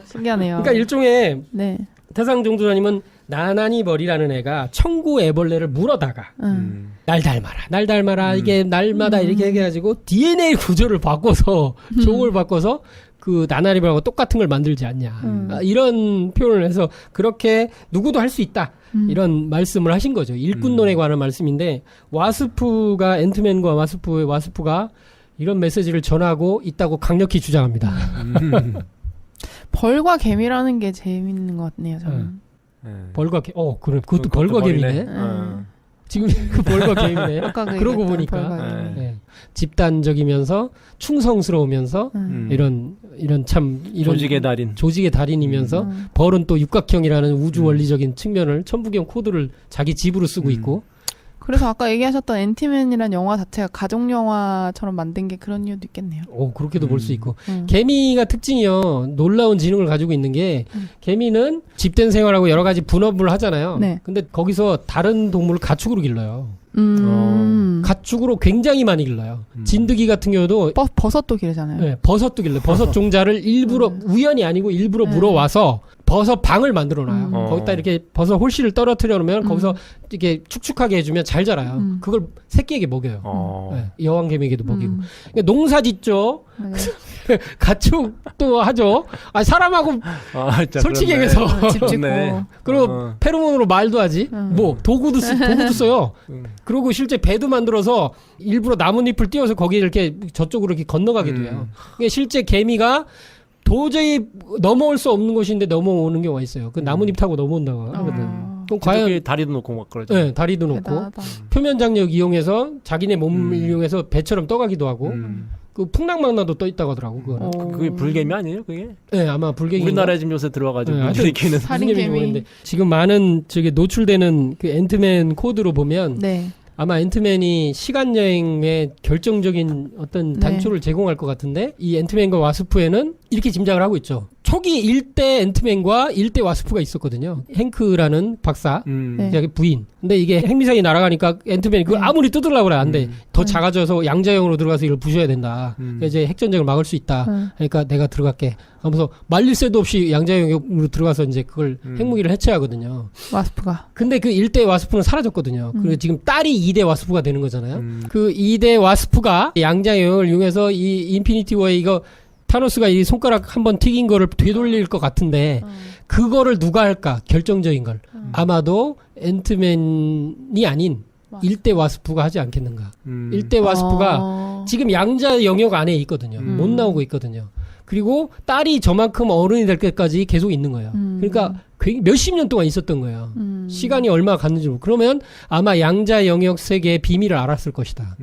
신기하네요. 그러니까 일종의 네. 태상종도사님은 나나니벌이라는 애가 청구 애벌레를 물어다가 날 닮아라 이게 날마다 이렇게 해가지고 DNA 구조를 바꿔서 종을 바꿔서 그 나나리벌하고 똑같은 걸 만들지 않냐 이런 표현을 해서 그렇게 누구도 할 수 있다 이런 말씀을 하신 거죠. 일꾼론에 관한 말씀인데 와스프가 앤트맨과 와스프가 이런 메시지를 전하고 있다고 강력히 주장합니다. 벌과 개미라는 게 재밌는 것 같네요. 저는. 벌과 개, 그래, 그것도 벌과 개미네. 지금 그 벌과 개미네. 그러고 보니까 집단적이면서 충성스러우면서 이런 조직의 달인이면서 벌은 또 육각형이라는 우주 원리적인 측면을 천부경 코드를 자기 집으로 쓰고 있고. 그래서 아까 얘기하셨던 앤티맨이란 영화 자체가 가족 영화처럼 만든 게 그런 이유도 있겠네요. 그렇게도 볼 수 있고. 개미가 특징이요. 놀라운 지능을 가지고 있는 게 개미는 집단 생활하고 여러 가지 분업을 하잖아요. 네. 근데 거기서 다른 동물을 가축으로 길러요. 가축으로 굉장히 많이 길러요. 진드기 같은 경우도 버섯도 기르잖아요. 네, 버섯도 길러요. 버섯 종자를 일부러 우연이 아니고 일부러 물어와서 버섯 방을 만들어놔요. 거기다 이렇게 버섯 홀씨를 떨어뜨려 놓으면 거기서 이렇게 축축하게 해주면 잘 자라요. 그걸 새끼에게 먹여요. 네, 여왕개미에게도 먹이고. 그러니까 농사 짓죠. 가축도 하죠. 사람하고 솔직히 얘기해서 집 짓고. 그리고 페로몬으로 말도 하지. 뭐 도구도 써요. 그리고 실제 배도 만들어서 일부러 나뭇잎을 띄워서 거기에 이렇게 저쪽으로 이렇게 건너가게 돼요. 그러니까 실제 개미가 도저히 넘어올 수 없는 곳인데 넘어오는 경우가 있어요. 그 나뭇잎 타고 넘어온다고 하거든. 그럼 과연 다리도 놓고 막 그러죠. 네, 다리도 놓고 대단하다. 표면 장력 이용해서 자기네 몸을 이용해서 배처럼 떠가기도 하고 그 풍랑망나도 떠 있다고 하더라고. 그거는. 그게 불개미 아니에요, 그게? 네, 아마 불개미. 우리나라에 지금 요새 들어와가지고 네, 일으키는 살인개미. 지금 많은 저기 노출되는 그 앤트맨 코드로 보면 네. 아마 앤트맨이 시간 여행에 결정적인 어떤 단초를 제공할 것 같은데 이 앤트맨과 와스프에는 이렇게 짐작을 하고 있죠. 초기 1대 앤트맨과 1대 와스프가 있었거든요. 행크라는 박사, 자기 부인. 근데 이게 핵미사일이 날아가니까 앤트맨이 그걸 아무리 뜯으려고 그래 안 돼. 더 작아져서 양자형으로 들어가서 이걸 부셔야 된다. 그래서 이제 핵전쟁을 막을 수 있다. 그러니까 내가 들어갈게. 하면서 말릴 새도 없이 양자형으로 들어가서 이제 그걸 핵무기를 해체하거든요. 와스프가. 근데 그 1대 와스프는 사라졌거든요. 그리고 지금 딸이 2대 와스프가 되는 거잖아요. 그 2대 와스프가 양자형을 이용해서 이 인피니티 워에 이거 타노스가 이 손가락 한번 튀긴 거를 되돌릴 것 같은데 그거를 누가 할까? 결정적인 걸. 아마도 앤트맨이 아닌 1대 와스프가 하지 않겠는가. 1대 와스프가 지금 양자 영역 안에 있거든요. 못 나오고 있거든요. 그리고 딸이 저만큼 어른이 될 때까지 계속 있는 거예요. 그러니까 몇십 년 동안 있었던 거예요. 시간이 얼마 갔는지 모르고. 그러면 아마 양자 영역 세계의 비밀을 알았을 것이다.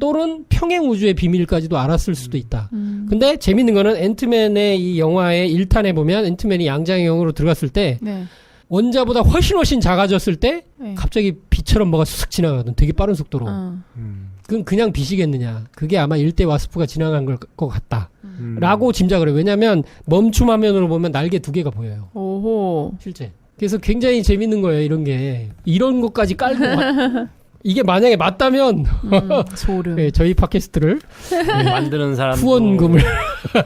또는 평행 우주의 비밀까지도 알았을 수도 있다. 근데 재밌는 거는 앤트맨의 이 영화의 1탄에 보면 앤트맨이 양자 영역으로 들어갔을 때 네. 원자보다 훨씬 작아졌을 때 갑자기 빛처럼 뭐가 쑥 지나가거든. 되게 빠른 속도로. 그건 그냥 빛이겠느냐. 그게 아마 1대 와스프가 지나간 걸 것 같다. 라고 짐작을 해요. 왜냐면 멈춤 화면으로 보면 날개 2개가 보여요. 오호. 실제. 그래서 굉장히 재밌는 거예요. 이런 게. 이런 것까지 깔고 이게 만약에 맞다면 소름. 네, 저희 팟캐스트를 만드는 사람 후원금을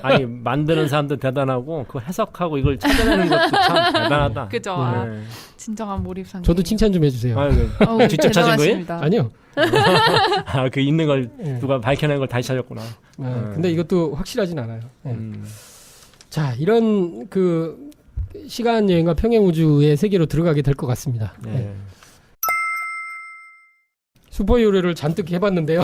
아니 만드는 사람도 대단하고 그 해석하고 이걸 찾아내는 것도 참 대단하다. 그죠. 네. 아, 진정한 몰입 상태. 저도 칭찬 좀 해주세요. 아유, 직접 찾은 거예요? 아니요. 아, 그 있는 걸 네. 누가 밝혀낸 걸 다시 찾았구나. 근데 이것도 확실하진 않아요. 네. 음. 자, 이런 그 시간 여행과 평행 우주의 세계로 들어가게 될 것 같습니다. 네. 네. 슈퍼히어로를 잔뜩 해봤는데요.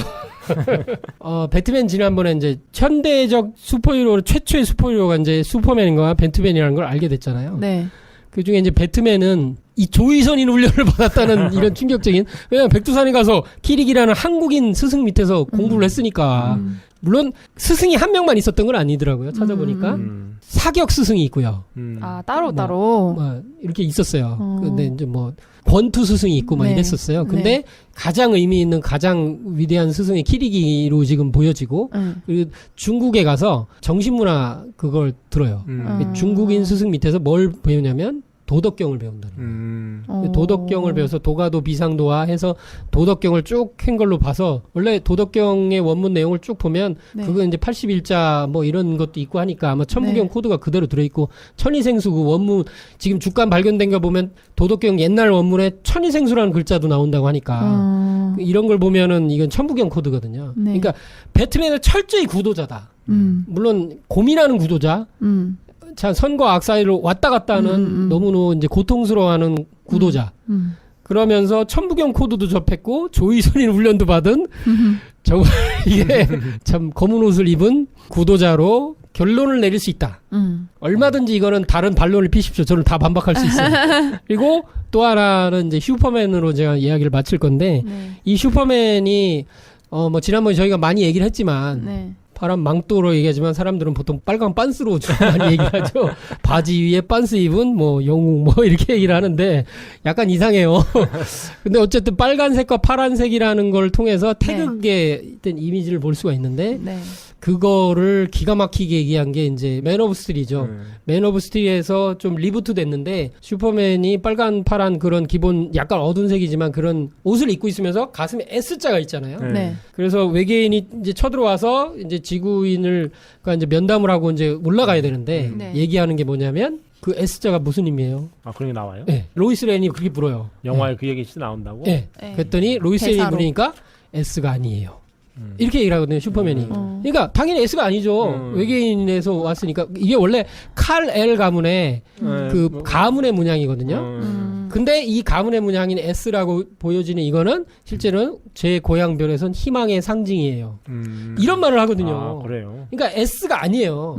배트맨 지난번에 이제 현대적 슈퍼히어로 최초의 슈퍼히어로가 이제 슈퍼맨과 배트맨이라는 걸 알게 됐잖아요. 네. 그 중에 이제 배트맨은 이 조이선인 훈련을 받았다는 이런 충격적인, 왜냐면 백두산에 가서 키릭이라는 한국인 스승 밑에서 공부를 했으니까. 물론 스승이 한 명만 있었던 건 아니더라고요. 찾아보니까 사격 스승이 있고요. 아, 따로. 뭐 이렇게 있었어요. 근데 이제 뭐 권투 스승이 있고 막 네. 이랬었어요. 근데 네. 가장 의미 있는 가장 위대한 스승이 키리기로 지금 보여지고, 그리고 중국에 가서 정신문화 그걸 들어요. 중국인 스승 밑에서 뭘 배우냐면 도덕경을 배운다는 거예요. 도덕경을 배워서 도가도 비상도화 해서 도덕경을 쭉 한 걸로 봐서, 원래 도덕경의 원문 내용을 쭉 보면 네. 그거 이제 81자 뭐 이런 것도 있고 하니까 아마 천부경 네. 코드가 그대로 들어있고, 천이생수 그 원문 지금 주간 발견된 거 보면 도덕경 옛날 원문에 천이생수라는 글자도 나온다고 하니까 이런 걸 보면은 이건 천부경 코드거든요. 네. 그러니까 배트맨은 철저히 구도자다. 물론 고민하는 구도자. 자, 선과 악 사이로 왔다 갔다 하는 너무너무 이제 고통스러워하는 구도자. 그러면서 천부경 코드도 접했고 조이선인 훈련도 받은 정말 이게 참 검은 옷을 입은 구도자로 결론을 내릴 수 있다. 얼마든지 이거는 다른 반론을 피십시오. 저는 다 반박할 수 있어요. 그리고 또 하나는 이제 슈퍼맨으로 제가 이야기를 마칠 건데, 네. 이 슈퍼맨이 뭐 지난번에 저희가 많이 얘기를 했지만 네. 파란 망토로 얘기하지만 사람들은 보통 빨간 빤스로 많이 얘기하죠. 바지 위에 빤스 입은 뭐 영웅 뭐 이렇게 얘기를 하는데 약간 이상해요. 근데 어쨌든 빨간색과 파란색이라는 걸 통해서 태극의 어떤 이미지를 볼 수가 있는데, 네. 그거를 기가 막히게 얘기한 게 이제 맨 오브 스틸이죠. 맨 오브 스틸에서 좀 리부트 됐는데, 슈퍼맨이 빨간 파란 그런 기본 약간 어두운 색이지만 그런 옷을 입고 있으면서 가슴에 S자가 있잖아요. 네. 그래서 외계인이 이제 쳐들어와서 이제 지구인을 그러니까 이제 면담을 하고 이제 올라가야 되는데, 네. 얘기하는 게 뭐냐면 그 S자가 무슨 의미예요? 아, 그런 게 나와요? 네. 로이스 레인이 그렇게 물어요. 영화에 그 얘기 나온다고? 네. 네. 그랬더니 로이스 레인이 대사로. 물으니까 S가 아니에요. 이렇게 얘기를 하거든요, 슈퍼맨이. 그러니까 당연히 S가 아니죠. 외계인에서 왔으니까. 이게 원래 칼 L 가문의 그 가문의 문양이거든요. 근데 이 가문의 문양인 S라고 보여지는 이거는 실제로는 제 고향별에선 희망의 상징이에요. 이런 말을 하거든요. 아, 그래요? 그러니까 S가 아니에요.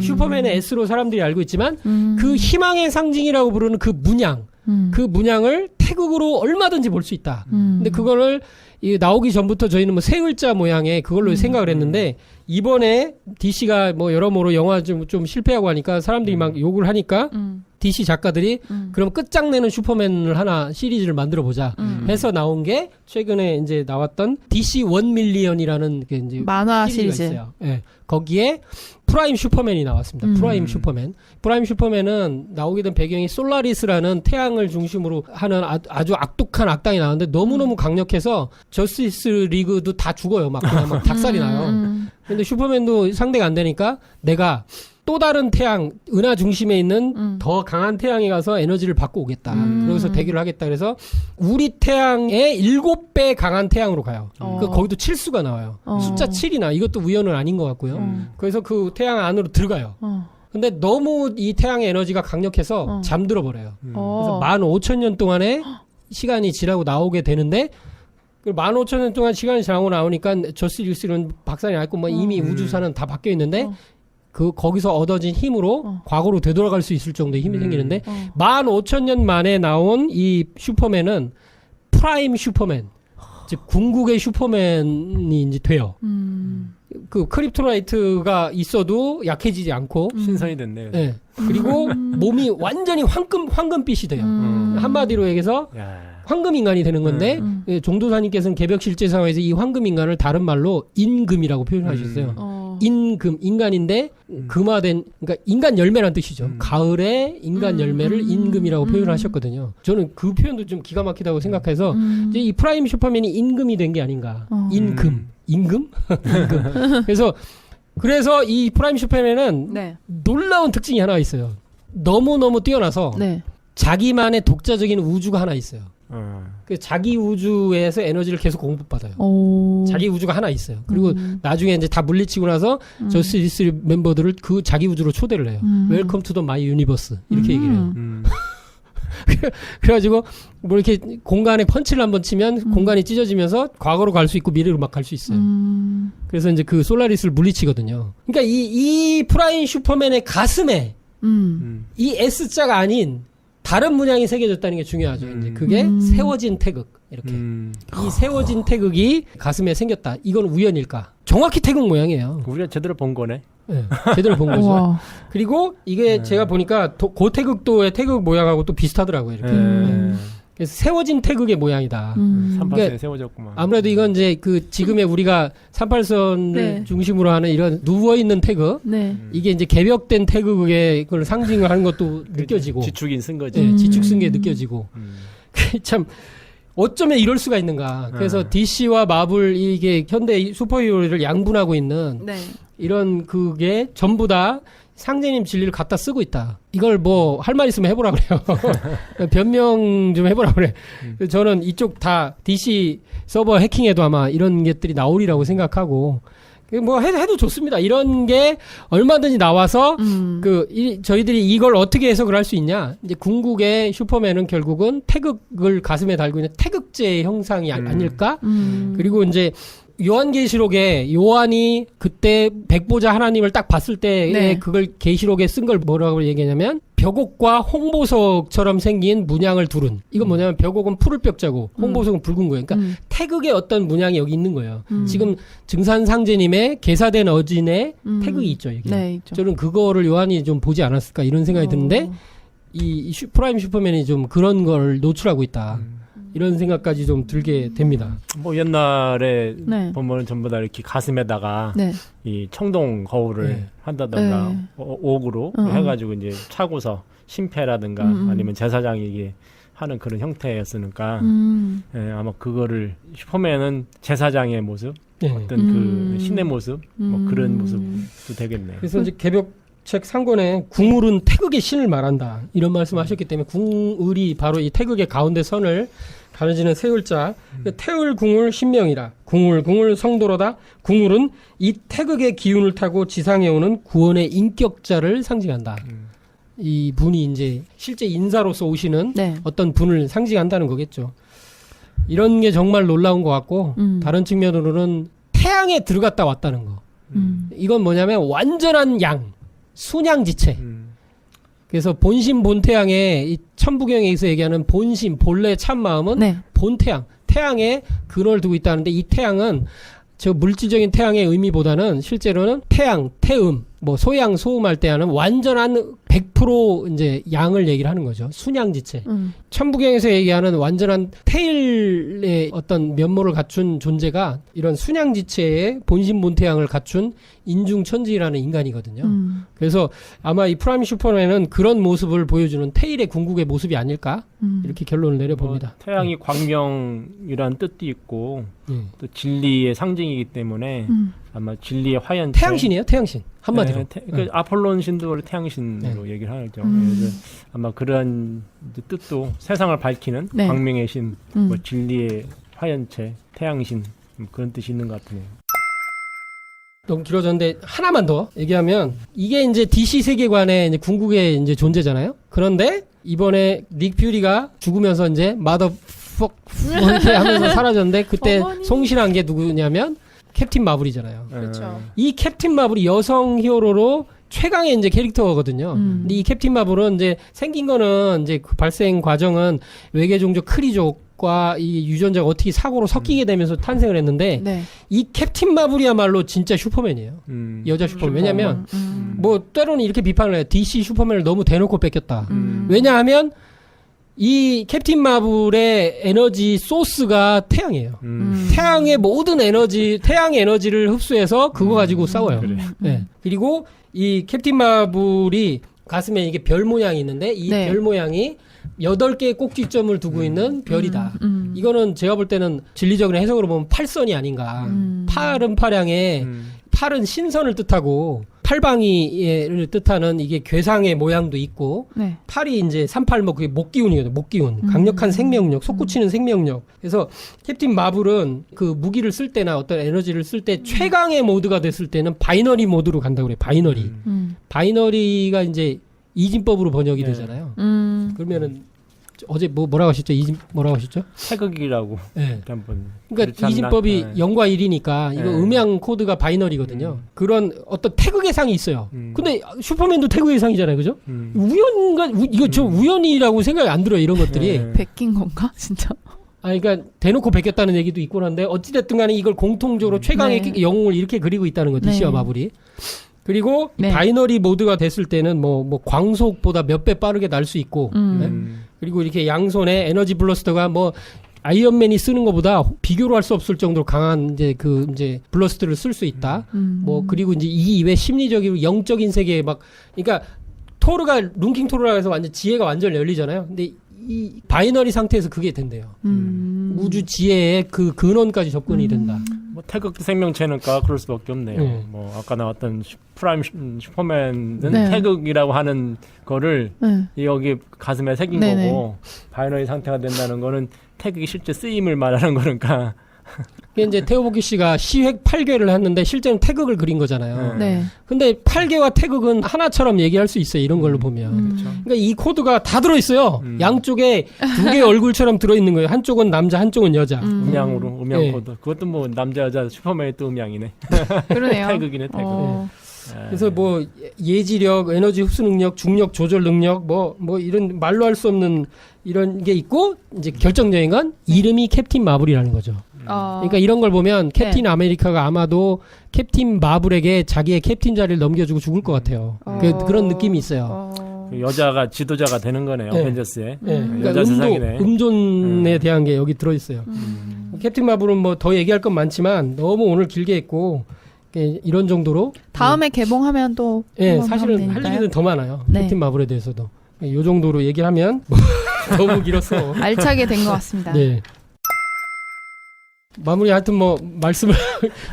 슈퍼맨의 S로 사람들이 알고 있지만 그 희망의 상징이라고 부르는 그 문양, 그 문양을 태극으로 얼마든지 볼 수 있다. 근데 그거를 이 나오기 전부터 저희는 뭐 세 글자 모양의 그걸로 생각을 했는데, 이번에 DC가 뭐 여러모로 영화 좀 실패하고 하니까 사람들이 막 욕을 하니까 DC 작가들이 그럼 끝장내는 슈퍼맨을 하나 시리즈를 만들어 보자 해서 나온 게 최근에 이제 나왔던 DC 1밀리언이라는 게 이제 만화 시리즈가 시리즈. 있어요. 예. 거기에 프라임 슈퍼맨이 나왔습니다. 프라임 슈퍼맨. 프라임 슈퍼맨은 나오게 된 배경이 솔라리스라는 태양을 중심으로 하는 아주 악독한 악당이 나왔는데 너무너무 강력해서 저스티스 리그도 다 죽어요. 막 그냥 막 닭살이 나요. 근데 슈퍼맨도 상대가 안 되니까 내가 또 다른 태양, 은하 중심에 있는 더 강한 태양에 가서 에너지를 받고 오겠다. 그래서 대결을 하겠다. 그래서 우리 태양의 7배 강한 태양으로 가요. 그 거기도 칠수가 나와요. 숫자 7이나 이것도 우연은 아닌 것 같고요. 그래서 그 태양 안으로 들어가요. 근데 너무 이 태양의 에너지가 강력해서 잠들어 버려요. 그래서 15,000년 동안의 시간이 지나고 나오게 되는데, 15,000년 동안 시간이 지나고 나오니까 저스티스는 박살이 났고 뭐 이미 우주사는 다 바뀌어 있는데, 그 거기서 얻어진 힘으로 과거로 되돌아갈 수 있을 정도의 힘이 생기는데, 15,000년 만에 나온 이 슈퍼맨은 프라임 슈퍼맨, 즉 궁극의 슈퍼맨이 이제 돼요. 그 크립토나이트가 있어도 약해지지 않고 신선이 됐네요. 네. 그리고 몸이 완전히 황금빛이 돼요. 한마디로 얘기해서 야. 황금 인간이 되는 건데, 예, 종도사님께서는 개벽 실제 상황에서 이 황금 인간을 다른 말로 인금이라고 표현하셨어요. 인금, 인간인데 금화된, 그러니까 인간 열매란 뜻이죠. 가을에 인간 열매를 인금이라고 표현하셨거든요. 저는 그 표현도 좀 기가 막히다고 생각해서 이제 이 프라임 슈퍼맨이 인금이 된 게 아닌가. 임금. 임금? 임금. 그래서 이 프라임 슈퍼맨은 네. 놀라운 특징이 하나 있어요. 너무너무 뛰어나서 네. 자기만의 독자적인 우주가 하나 있어요. 어. 그 자기 우주에서 에너지를 계속 공급받아요. 오. 자기 우주가 하나 있어요. 그리고 나중에 이제 다 물리치고 나서 저스티스 멤버들을 그 자기 우주로 초대를 해요. 웰컴 투 더 마이 유니버스 이렇게 얘기를 해요. 그래가지고 뭐 이렇게 공간에 펀치를 한번 치면 공간이 찢어지면서 과거로 갈 수 있고 미래로 막 갈 수 있어요. 그래서 이제 그 솔라리스를 물리치거든요. 그러니까 이 프라임 슈퍼맨의 가슴에 이 S자가 아닌 다른 문양이 새겨졌다는 게 중요하죠. 이제 그게 세워진 태극. 이렇게. 이 세워진 태극이 가슴에 생겼다. 이건 우연일까? 정확히 태극 모양이에요. 우리가 제대로 본 거네. 네, 제대로 본 거죠. 우와. 그리고 이게 제가 보니까 고태극도의 태극 모양하고 또 비슷하더라고요. 이렇게. 그래서 세워진 태극의 모양이다. 38선에 그러니까 세워졌구만. 아무래도 이건 이제 그 지금의 우리가 38선을 네. 중심으로 하는 이런 누워있는 태극. 네. 이게 이제 개벽된 태극의 그걸 상징을 하는 것도 느껴지고. 지축인 쓴 거지. 네, 지축 쓴 게 느껴지고. 참 어쩌면 이럴 수가 있는가. 그래서 DC와 마블 이게 현대 슈퍼히어로를 양분하고 있는 네. 이런 그게 전부 다 상제님 진리를 갖다 쓰고 있다. 이걸 뭐 할 말 있으면 해보라 그래요. 변명 좀 해보라 그래. 저는 이쪽 다 DC 서버 해킹해도 아마 이런 것들이 나오리라고 생각하고 뭐 해도 좋습니다. 이런 게 얼마든지 나와서 저희들이 이걸 어떻게 해석을 할 수 있냐. 이제 궁극의 슈퍼맨은 결국은 태극을 가슴에 달고 있는 태극제의 형상이 아닐까. 그리고 이제 요한계시록에 요한이 그때 백보자 하나님을 딱 봤을 때 네. 그걸 계시록에 쓴 걸 뭐라고 얘기하냐면 벽옥과 홍보석처럼 생긴 문양을 두른. 이건 뭐냐면 벽옥은 푸를 벽자고 홍보석은 붉은 거예요. 그러니까 태극의 어떤 문양이 여기 있는 거예요. 지금 증산상제님의 개사된 어진의 태극이 있죠. 여기. 네, 있죠. 저는 그거를 요한이 좀 보지 않았을까 이런 생각이 드는데 프라임 슈퍼맨이 좀 그런 걸 노출하고 있다. 이런 생각까지 좀 들게 됩니다. 뭐 옛날에 네. 보면 전부 다 이렇게 가슴에다가 네. 이 청동 거울을 네. 한다던가 네. 옥으로 해가지고 이제 차고서 심패라든가 아니면 제사장에게 하는 그런 형태였으니까 예, 아마 그거를 슈퍼맨은 제사장의 모습 네. 어떤 그 신의 모습 뭐 그런 모습도 되겠네요. 그래서 이제 개벽책 3권에 궁을은 태극의 신을 말한다. 이런 말씀하셨기 때문에 궁을이 바로 이 태극의 가운데 선을 가려지는 세 글자. 태을 궁을 신명이라. 궁을 성도로다. 궁을은 이 태극의 기운을 타고 지상에 오는 구원의 인격자를 상징한다. 이 분이 이제 실제 인사로서 오시는 네. 어떤 분을 상징한다는 거겠죠. 이런 게 정말 놀라운 것 같고 다른 측면으로는 태양에 들어갔다 왔다는 거. 이건 뭐냐면 완전한 양, 순양지체. 그래서 본심 본태양의 이 천부경에서 얘기하는 본심, 본래 참마음은 네. 본태양, 태양에 근원을 두고 있다는데 이 태양은 저 물질적인 태양의 의미보다는 실제로는 태양, 태음, 뭐 소양, 소음할 때 하는 완전한 100% 이제 양을 얘기를 하는 거죠. 순양지체. 천부경에서 얘기하는 완전한 태일의 어떤 면모를 갖춘 존재가 이런 순양지체의 본심 본태양을 갖춘 인중천지라는 인간이거든요. 그래서 아마 이 프라임 슈퍼맨은 그런 모습을 보여주는 태일의 궁극의 모습이 아닐까 이렇게 결론을 내려봅니다. 태양이 광명이라는 뜻도 있고 또 진리의 상징이기 때문에 아마 진리의 화연체 태양신이에요, 태양신. 한마디로. 그 아폴론 신도 원래 태양신으로 얘기를 하죠. 그래서 아마 그런 뜻도 세상을 밝히는 네. 광명의 신, 뭐 진리의 화연체, 태양신 뭐 그런 뜻이 있는 것 같네요. 너무 길어졌는데 하나만 더 얘기하면 이게 이제 DC 세계관의 이제 궁극의 이제 존재잖아요. 그런데 이번에 닉 퓨리가 죽으면서 이제 마더 퍽 이렇게 하면서 사라졌는데 그때 어머니. 송신한 게 누구냐면 캡틴 마블이잖아요. 그렇죠. 이 캡틴 마블이 여성 히어로로 최강의 이제 캐릭터거든요. 근데 이 캡틴 마블은 이제 생긴 거는 이제 그 발생 과정은 외계 종족 크리족과 이 유전자가 어떻게 사고로 섞이게 되면서 탄생을 했는데 네. 이 캡틴 마블이야말로 진짜 슈퍼맨이에요. 여자 슈퍼맨. 왜냐면 뭐 때로는 이렇게 비판을 해요. DC 슈퍼맨을 너무 대놓고 뺏겼다. 왜냐하면 이 캡틴 마블의 에너지 소스가 태양이에요. 음. 태양의 모든 에너지, 태양 에너지를 흡수해서 그거 가지고 싸워요. 그래. 네. 그리고 이 캡틴 마블이 가슴에 이게 별 모양이 있는데 이 네. 별 모양이 8개의 꼭지점을 두고 있는 별이다. 이거는 제가 볼 때는 진리적인 해석으로 보면 팔선이 아닌가. 팔은 팔양에 팔은 신선을 뜻하고 팔방이를 뜻하는 이게 괴상의 모양도 있고 네. 팔이 이제 38목 그게 목기운이거든요. 목기운. 강력한 생명력, 솟구치는 생명력. 그래서 캡틴 마블은 그 무기를 쓸 때나 어떤 에너지를 쓸 때 최강의 모드가 됐을 때는 바이너리 모드로 간다고 그래요. 바이너리. 바이너리가 이제 이진법으로 번역이 네. 되잖아요. 그러면은 어제 뭐라고 하셨죠? 뭐라고 하셨죠? 태극이라고 네. 한번. 그러니까 그렇지 않나? 이진법이 네. 0과 1이니까 이거 네. 음양 코드가 바이너리거든요. 그런 어떤 태극의 상이 있어요. 근데 슈퍼맨도 태극의 상이잖아요. 그죠? 우연인가? 이거 저 우연이라고 생각이 안 들어요. 이런 것들이. 네. 베낀 건가? 진짜? 아, 그러니까 대놓고 베꼈다는 얘기도 있곤 한데 어찌됐든 간에 이걸 공통적으로 최강의 네. 영웅을 이렇게 그리고 있다는 거 DC와 네. 마블이. 그리고 네. 바이너리 모드가 됐을 때는 뭐 광속보다 몇 배 빠르게 날 수 있고 네? 그리고 이렇게 양손에 에너지 블러스터가 뭐 아이언맨이 쓰는 것보다 비교로 할 수 없을 정도로 강한 이제 블러스터를 쓸 수 있다. 뭐 그리고 이제 이 이외 심리적이고 영적인 세계에 막 그러니까 토르가 룬킹 토르라 해서 완전 지혜가 완전 열리잖아요. 근데 이 바이너리 상태에서 그게 된대요. 우주 지혜의 그 근원까지 접근이 된다. 뭐 태극 생명체니까 그럴 수밖에 없네요. 네. 뭐 아까 나왔던 프라임 슈퍼맨은 네. 태극이라고 하는 거를 네. 여기 가슴에 새긴 네네. 거고 바이너리 상태가 된다는 거는 태극이 실제 쓰임을 말하는 거니까. 이게 이제 태호복기 씨가 시획 8개를 했는데 실제는 태극을 그린 거잖아요. 네. 근데 8개와 태극은 하나처럼 얘기할 수 있어요. 이런 걸로 보면. 그렇죠. 그러니까 이 코드가 다 들어있어요. 양쪽에 2개의 얼굴처럼 들어있는 거예요. 한쪽은 남자, 한쪽은 여자. 음양으로 음양 네. 코드. 그것도 뭐 남자 여자 슈퍼맨이 또 음양이네. 그러네요. 태극이네 태극. 그래서 뭐 예지력, 에너지 흡수 능력, 중력 조절 능력, 뭐 이런 말로 할 수 없는 이런 게 있고 이제 결정적인 건 이름이 캡틴 마블이라는 거죠. 그러니까 이런 걸 보면 캡틴 아메리카가 아마도 캡틴 마블에게 자기의 캡틴 자리를 넘겨주고 죽을 것 같아요. 그런 느낌이 있어요. 그 여자가 지도자가 되는 거네요. 네. 어벤져스에. 네. 그러니까 여자 세상이네. 음존에 대한 게 여기 들어있어요. 캡틴 마블은 뭐 더 얘기할 건 많지만 너무 오늘 길게 했고 이런 정도로 다음에 개봉하면 또 예, 한번 사실은 하면 할 되니까요. 얘기는 더 많아요. 네. 캡틴 마블에 대해서도. 이 정도로 얘기를 하면 너무 길었어. 알차게 된 것 같습니다. 네. 마무리 하여튼 뭐 말씀을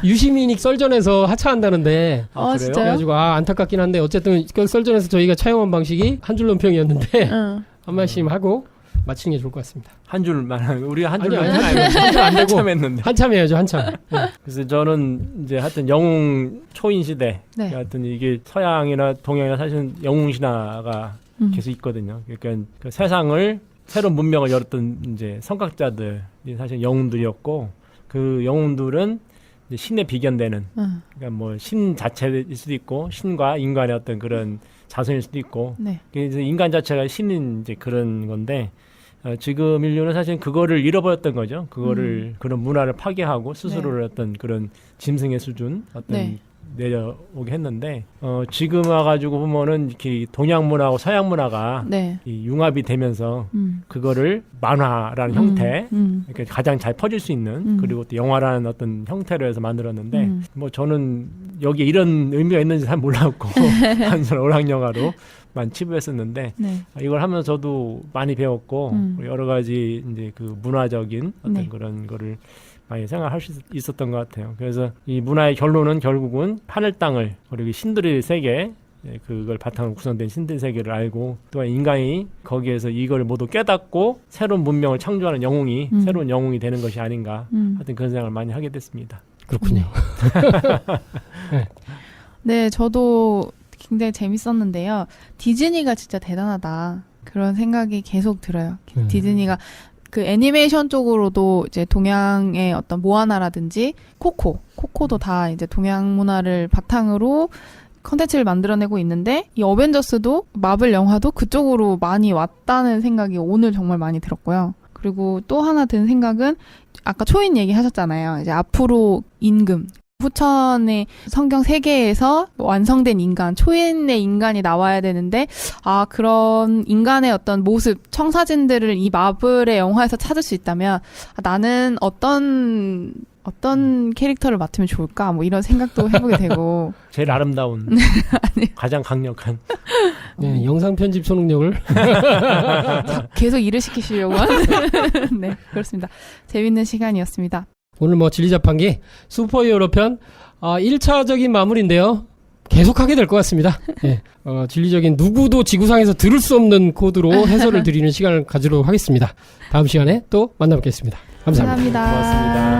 유시민이 썰전에서 하차한다는데 아, 그래요? 진짜요? 그래가지고 안타깝긴 한데 어쨌든 그 썰전에서 저희가 차용한 방식이 한 줄 논평이었는데 응. 한 말씀 하고 마치는 게 좋을 것 같습니다. 한 줄만 하는 우리 한 줄만 아니요, 안 되고 한참 했는데. 한참 해야죠, 한참. 네. 그래서 저는 이제 하여튼 영웅 초인 시대. 네. 하여튼 이게 서양이나 동양이나 사실은 영웅 신화가 계속 있거든요. 그러니까 그 세상을 새로운 문명을 열었던 이제 선각자들이 사실 영웅들이었고 그 영웅들은 이제 신에 비견되는 그러니까 뭐 신 자체일 수도 있고 신과 인간의 어떤 그런 자손일 수도 있고 네. 그래서 인간 자체가 신인 이제 그런 건데 지금 인류는 사실 그거를 잃어버렸던 거죠. 그거를 그런 문화를 파괴하고 스스로를 어떤 그런 짐승의 수준 어떤 네. 내려오게 했는데 지금 와가지고 보면은 이렇게 동양 문화하고 서양 문화가 네. 이 융합이 되면서 그거를 만화라는 형태 이렇게 가장 잘 퍼질 수 있는 그리고 또 영화라는 어떤 형태로 해서 만들었는데 뭐 저는 여기에 이런 의미가 있는지 잘 몰랐고 한전 오락 영화로만 치부했었는데 네. 이걸 하면서 저도 많이 배웠고 여러 가지 이제 그 문화적인 어떤 네. 그런 거를 많이 생각할 수 있었던 것 같아요. 그래서 이 문화의 결론은 결국은 하늘 땅을 그리고 신들의 세계 그걸 바탕으로 구성된 신들의 세계를 알고 또한 인간이 거기에서 이걸 모두 깨닫고 새로운 문명을 창조하는 영웅이 새로운 영웅이 되는 것이 아닌가 하여튼 그런 생각을 많이 하게 됐습니다. 그렇군요. 네, 저도 굉장히 재밌었는데요. 디즈니가 진짜 대단하다. 그런 생각이 계속 들어요. 디즈니가 그 애니메이션 쪽으로도 이제 동양의 어떤 모아나라든지 코코도 다 이제 동양 문화를 바탕으로 컨텐츠를 만들어내고 있는데 이 어벤져스도 마블 영화도 그쪽으로 많이 왔다는 생각이 오늘 정말 많이 들었고요. 그리고 또 하나 든 생각은 아까 초인 얘기 하셨잖아요. 이제 앞으로 임금 후천의 성경 세계에서 완성된 인간, 초인의 인간이 나와야 되는데, 아, 그런 인간의 어떤 모습, 청사진들을 이 마블의 영화에서 찾을 수 있다면, 아, 나는 어떤 캐릭터를 맡으면 좋을까? 뭐 이런 생각도 해보게 되고. 제일 아름다운, 가장 강력한. 네, 영상 편집 초능력을. 계속 일을 시키시려고 하는. 네, 그렇습니다. 재밌는 시간이었습니다. 오늘 뭐 진리자판기 슈퍼히어로 편 1차적인 마무리인데요. 계속하게 될 것 같습니다. 네, 진리적인 누구도 지구상에서 들을 수 없는 코드로 해설을 드리는 시간을 가지도록 하겠습니다. 다음 시간에 또 만나뵙겠습니다. 감사합니다. 감사합니다. 고맙습니다.